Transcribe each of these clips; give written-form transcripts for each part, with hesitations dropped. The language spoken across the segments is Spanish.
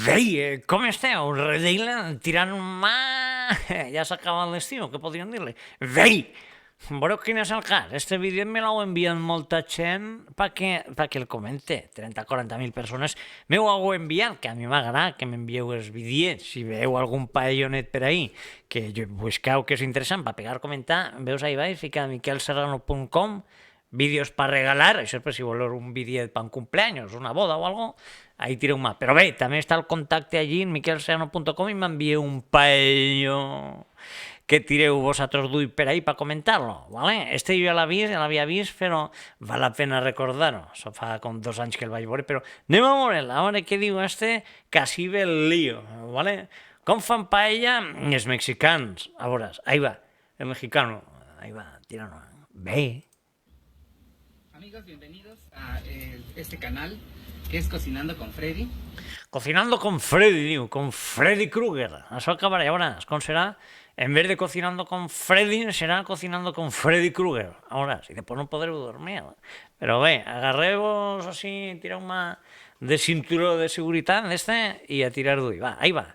Vei, com esteu? Redila, tirant mà... Ja s'ha acabat l'estiu, què podríem dir-li? Vei! Veureu quin és el cas. Este vídeo me l'heu enviat molta gent perquè el comente. 30-40.000 persones m'ho heu enviat, que a mi m'agrada que m'envieu els vídeos. Si veieu algun paellonet per ahí que busqueu que és interessant per pegar comentar, veus ahí baix, fica miquelserrano.com, vídeos per regalar, això és per si voleu un vídeo per un cumpleaños, una boda o algo, ahí tireu mà. Però bé, també està el contacte allí en miquelserrano.com i m'envieu un paello que tireu vosaltres duit per ahí per comentar-lo, ¿vale? Este jo ja l'havia vist, però val la pena recordar-ho. Això fa com 2 anys que el vaig veure, però anem a veure'l, a veure què diu este, casi ve el lío, ¿vale? Com fan paella els mexicans? A veure, ahí va, el mexicano, ahí va, tirant-ho. Bé. Amigos, bienvenidos a este canal que es Cocinando con Freddy. Cocinando con Freddy, diu, con Freddy Krueger. Això acabarà, ja veuràs com serà. En vez de cocinando con Freddy, será cocinando con Freddy Krueger. Ahora, si después no podreu dormir. Però bé, agarreu-vos així, tireu mà de cinturó de seguretat d'este i a tirar d'ull. Va, ahí va.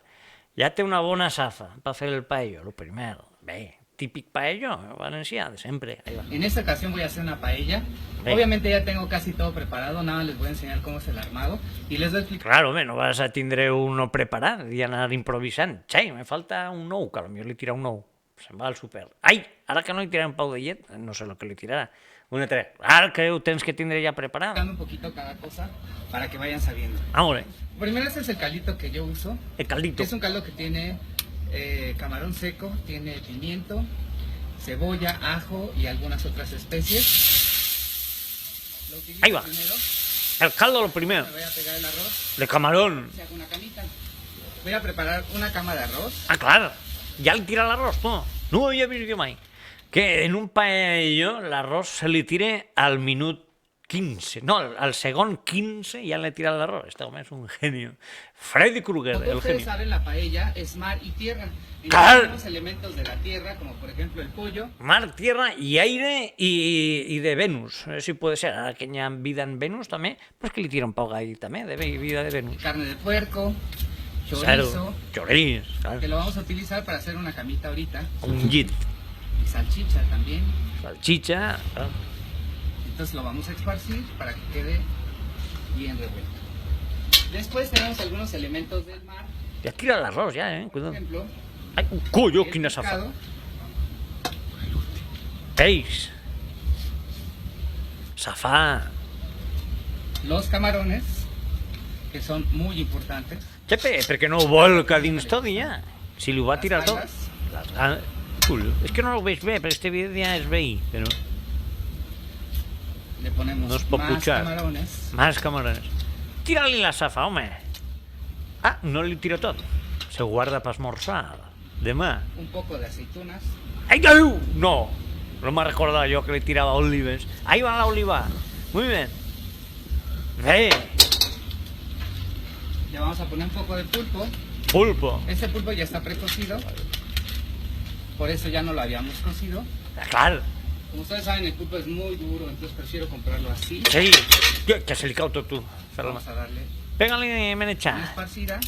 Ja té una bona safa per fer el paello, lo primero. Bé, típic paello valencià, de sempre. Ahí va. En esta ocasión voy a hacer una paella. Bé. Obviamente ya tengo casi todo preparado, nada más les voy a enseñar cómo es el armado y les voy a explicar. Claro, bé, no vas a tindre uno preparat i anar improvisant. Xai, me falta un nou, que potser li tira un nou. Se'n va al súper. Ai, ara que no li tirarà un pau de llet, no sé el que li tirarà. Una tres. Ara que ho tens que tindre ja preparat. Un poquito cada cosa para que vayan sabiendo. Vámonos. Primero este es el caldito que yo uso. El caldito. Es un caldo que tiene camarón seco, tiene pimiento, cebolla, ajo y algunas otras especies. Lo utilizo Ahí va. primero. El caldo lo primero. Me voy a pegar el arroz. De camarón. Se hago una camita. Voy a preparar una cama de arroz. Ah, clar. Ja li tira l'arròs, tu. No ho havia vist jo mai. Que en un paello l'arròs se li tira al minut 15. No, al segon 15 ja le tira l'arròs. Este home és un genio. Freddy Krueger, Como el ustedes genio. saben, la paella es mar y tierra. Y Claro. tenemos elementos de la tierra, como por ejemplo el pollo. Mar, tierra y aire y de Venus. Si puede ser. Ara que hi ha vida en Venus també, pues que li tira un poc ahí també, de vida de Venus. Carne de puerco, Claro, chorizo, choriz, claro. que lo vamos a utilizar para hacer una camita ahorita. Un llit, Y salchicha también. salchicha, claro. Entonces lo vamos a esparcir para que quede bien revuelto. Después tenemos algunos elementos del mar. Ja tira l'arròs, ja, Por cuidado. ejemplo, Ai, collo, el quina safa. pescado, Peix. Safà. los camarones, que son muy importantes. Xepe, perquè no ho volca dins tot i ja. Si li ho va Las tirar tot. algas. Les ganes. Collo. És que no ho veig bé, però este vídeo ja és veí. Però Le ponemos No es pot más puchar. camarones. más camarones. Tira-li la safa, home. Ah, no li tira tot. Se guarda per esmorzar. Demà. Un poco de aceitunas. Ai, Déu! No. No m'ha recordat jo que li tirava olives. Ahí va l'oliva. Muy bien. Bé. Le vamos a poner un poco de pulpo. Pulpo. Este pulpo ya está precocido. Por eso ya no lo habíamos cocido. Ah, clar. Como ustedes saben, el pulpo es muy duro, entonces prefiero comprarlo así. Sí. Que se li cau tot, tu. Vamos a darle Pégale, una menetxar. esparcida.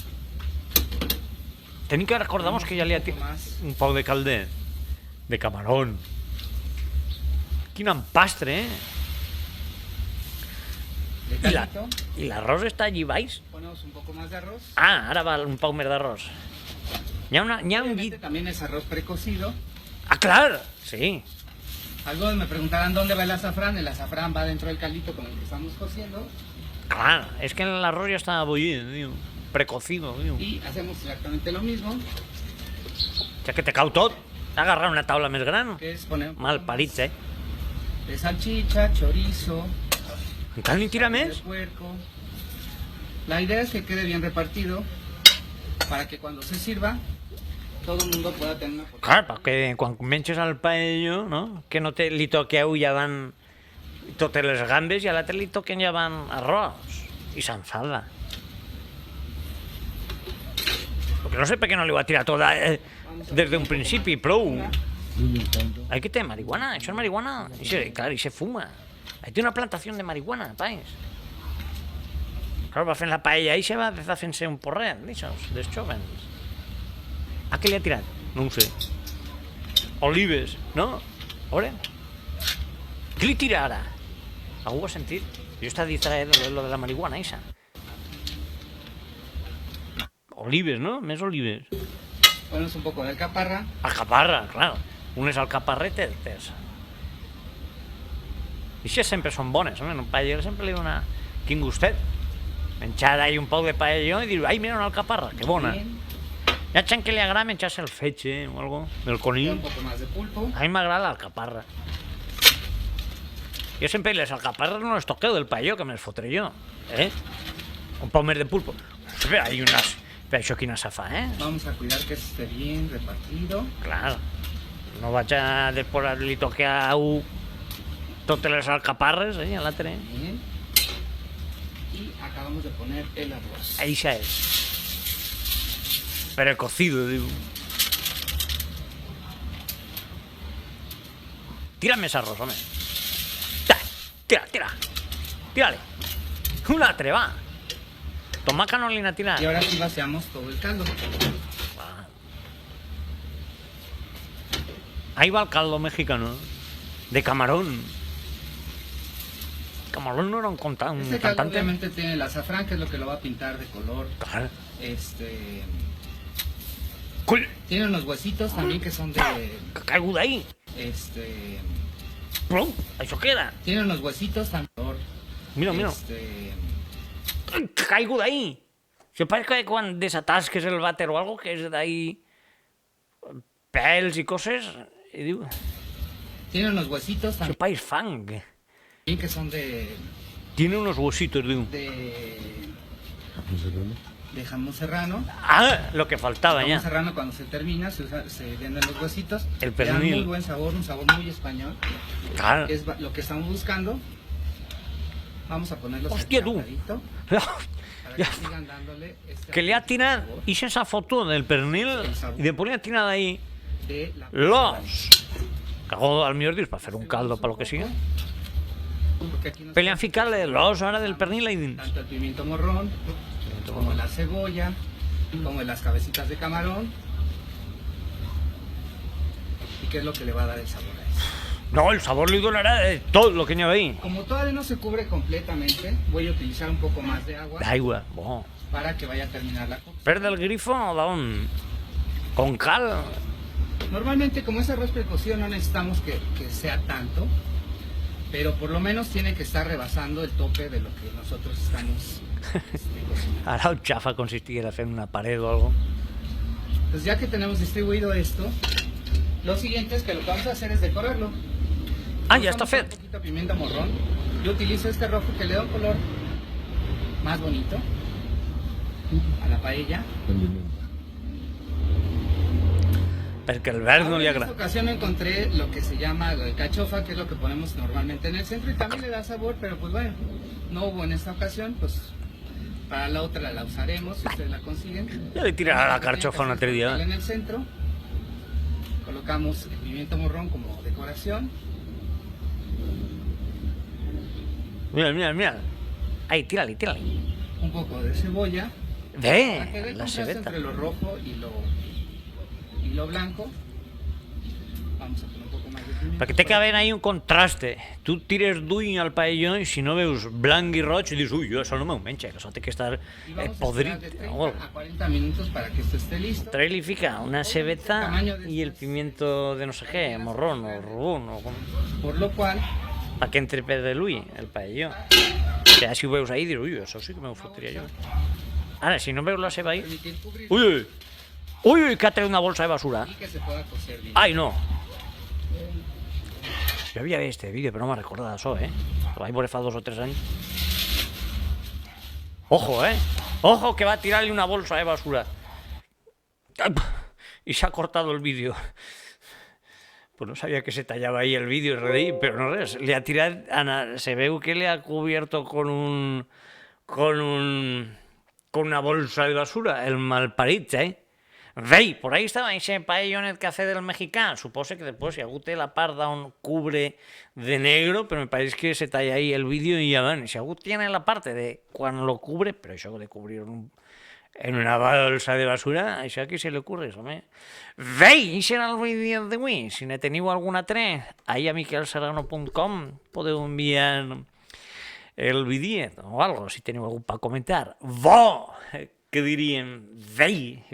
Tenim que recordar-nos que ja li ha Un poco tirat más un poc de calder. De camarón. Quin empastre, eh? de I la- caldito. I l'arròs està allí baix? Ponemos un poco más de arroz. Ah, ara va un poc més d'arròs. Hi ha un Obviamente llit... también es arroz precocido. Ah, clar! Sí. Algunos me preguntarán dónde va el azafrán. El azafrán va dentro del caldito con el que estamos cociendo. Clar, és que l'arròs ja estava bullit, diu. Precocido, diu. Y hacemos exactamente lo mismo, Ja que te cau tot. Agarrar una taula més gran. que es poner un poco Mal parits, eh? de salchicha, chorizo, Encara ni tira de més? puerco. La idea es que quede bien repartido para que cuando se sirva todo el mundo pueda tener una porción. Clar, perquè quan menges el paello, no? Que no te li toqueu ja van totes les gambes i a l'altre li toquen ja van arròs. I s'enfada. Perquè no sé per què no li va tirar tot des d'un principi, prou. Aquí té marihuana, això és marihuana. I se, clar, i se fuma. Ahí té una plantació de marihuana, país. Claro, va fent la paella i se va fent-se un porret, d'aixòs, dels jovens. A què li ha tirat? No ho sé. Olives, no? A veure. Què li tira ara? Algú ho ha sentit? Jo està distraït de lo de la marihuana, eixa. Olives, no? Més olives. Ponemos un poco de alcaparra. Alcaparra, claro. Unes alcaparretes. I això sempre són bones, home. Un paellero sempre li dona... Quin gustet. Menjar ahí un poc de paelló i dir, ai, mira una alcaparra, que bona. Bien. Hi ha gent que li agrada menjar-se el fetge o algo, el Un conill. poco más de pulpo. A mi m'agrada l'alcaparra. Jo sempre les alcaparres no les toqueu del paelló, que me les fotré jo. Un poc més de pulpo. Però hay unas... Però això quina se fa, Vamos a cuidar que esté bien repartido. Clar. No vaig a després li tocar a un totes les alcaparres, a l'altre. Bien. Y acabamos de poner el arroz. Eixa és. Precocido, diu. Tira més arròs, home. Tira. Tírale. Un altre, va. Tomaca no li n'ha tirat. Y ahora sí vaciamos todo el caldo. Ahí va el caldo mexicano. De camarón. Camarón no era un Este caldo cantante. obviamente tiene el azafrán, que es lo que lo va a pintar de color. Claro. Coll, Tiene unos huesitos también que son de... que caigo d'ahí. Plom, això queda. Tiene unos huesitos también. Mira. Que caigo d'ahí. Això pareix que quan desatasques el vàter o algo que és d'ahí pèls i coses, i diu, Tiene unos huesitos això también pareix fang. que son Tiene unos huesitos, diu. de jamón serrano. Ah, lo que faltaba Jamón ya. serrano cuando se termina se venden los huesitos. El Le dan pernil. muy buen sabor, un sabor muy español. Claro. Es lo que estamos buscando. Vamos a ponerlos Hòstia, aquí tu. apretadito para Ja. que sigan dándole este Que li ha tirat sabor i sense foto del pernil i després li ha tirat ahí de la los. Cagó al millor dius per fer un caldo per lo que sigui. Porque aquí nos Però li han ficat l'os ara del pernil ahí dins. tanto el pimiento morrón como la cebolla, como las cabecitas de camarón. ¿Y qué es lo que le va a dar el sabor a eso? No, el sabor li donarà de tot lo que n'hi ha ahí. Como todavía no se cubre completamente, voy a utilizar un poco más de agua D'aigua, bo. para que vaya a terminar la cocción. Per del grifo o d'on? Con cal? Normalmente, como es arroz precocido, no necesitamos que sea tanto, pero por lo menos tiene que estar rebasando el tope de lo que nosotros estamos cocinando. Ara el xafa consistiria fent una pared o algo. Pues ya que tenemos distribuido esto, lo siguiente es que lo que vamos a hacer es decorarlo. Ah, ja està Usamos fet. Un poquito de pimiento morrón. Yo utilizo este rojo que le da un color más bonito a la paella. Perquè el verd no Ahora, li en esta agrada. ocasión encontré lo que se llama cachofa, que es lo que ponemos normalmente en el centro y también le da sabor, pero pues bueno, no hubo en esta ocasión, pues para la otra la usaremos si ustedes la consiguen. Ja li tirarà la carxofa un altre dia. En el centro colocamos el pimiento morrón como decoración. Mira. Ahí, tírali. Un poco de cebolla. Para que dé Bé, el la contraste cebeta. entre lo rojo y lo blanco. Vamos a poner un poco más de pimiento. Perquè té que haver ahí un contraste. Tu tires d'ull al paelló i si no veus blanc i roig dius, ui, jo això no m'ho menja, que això té que estar Y vamos a podrit. esperar de O 30 a 40 minutos para que esto esté listo. Trae li fica una cebeta i el pimiento de no sé què, morrón o rubón, o com... Por lo cual, Pa que entre per de l'ull, el paelló. Que ja si ho veus ahí, dius, ui, això sí que m'ho fotria jo. Ara, si no veus la ceba ahí... permitir cubrir Ui, que ha tret una bolsa de basura. y que se pueda cocer bien. Ai, no. Jo havia vist este vídeo, però no me'n recorda d'això, Lo vaig veure fa 2 o 3 anys. Ojo, Ojo, que va a tirarle una bolsa de basura. Y se ha cortado el vídeo. Pues no sabía que se tallaba ahí el vídeo, pero no res. Le ha tirado, se ve que le ha cubierto con una bolsa de basura, el malparit, Vei, por ahí estava ese paellonet que hace del mexicà. Supose que després hi ha hagut la part d'on cubre de negro, però me parece que se talla ahí el vídeo y ya van. Si ha hagut tiene la parte de cuando lo cubre, pero això de cubrir en una bolsa de basura, això a qui se li ocurre, home? Vei, això era el vídeo d'avui. Si ne teniu algun altre, ahí a miquelserrano.com podeu enviar el vídeo o algo, si teniu algú per comentar. Bo! Que diríem, vei!